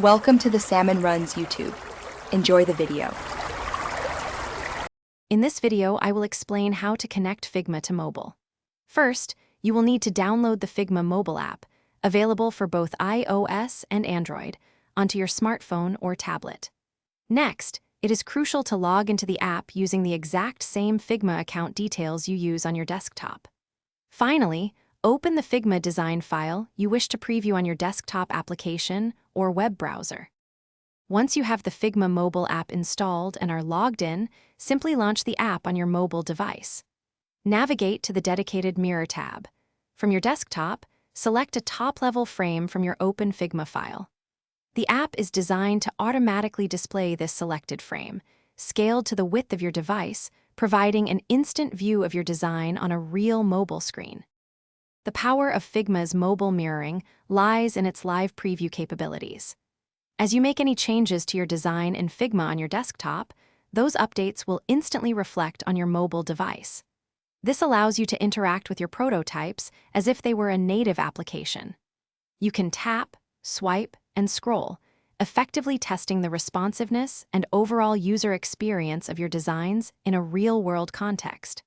Welcome to the Salmon Runs YouTube. Enjoy the video. In this video, I will explain how to connect Figma to mobile. First, you will need to download the Figma mobile app, available for both iOS and Android, onto your smartphone or tablet. Next, it is crucial to log into the app using the exact same Figma account details you use on your desktop. Finally, open the Figma design file you wish to preview on your desktop application or web browser. Once you have the Figma mobile app installed and are logged in, simply launch the app on your mobile device. Navigate to the dedicated Mirror tab. From your desktop, select a top-level frame from your open Figma file. The app is designed to automatically display this selected frame, scaled to the width of your device, providing an instant view of your design on a real mobile screen. The power of Figma's mobile mirroring lies in its live preview capabilities. As you make any changes to your design in Figma on your desktop, those updates will instantly reflect on your mobile device. This allows you to interact with your prototypes as if they were a native application. You can tap, swipe, and scroll, effectively testing the responsiveness and overall user experience of your designs in a real-world context.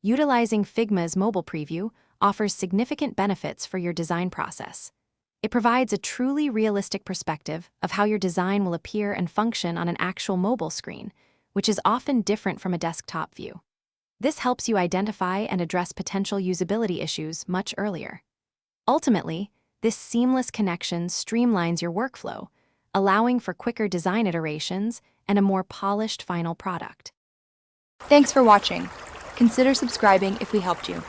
Utilizing Figma's mobile preview offers significant benefits for your design process. It provides a truly realistic perspective of how your design will appear and function on an actual mobile screen, which is often different from a desktop view. This helps you identify and address potential usability issues much earlier. Ultimately, this seamless connection streamlines your workflow, allowing for quicker design iterations and a more polished final product. Thanks for watching. Consider subscribing if we helped you.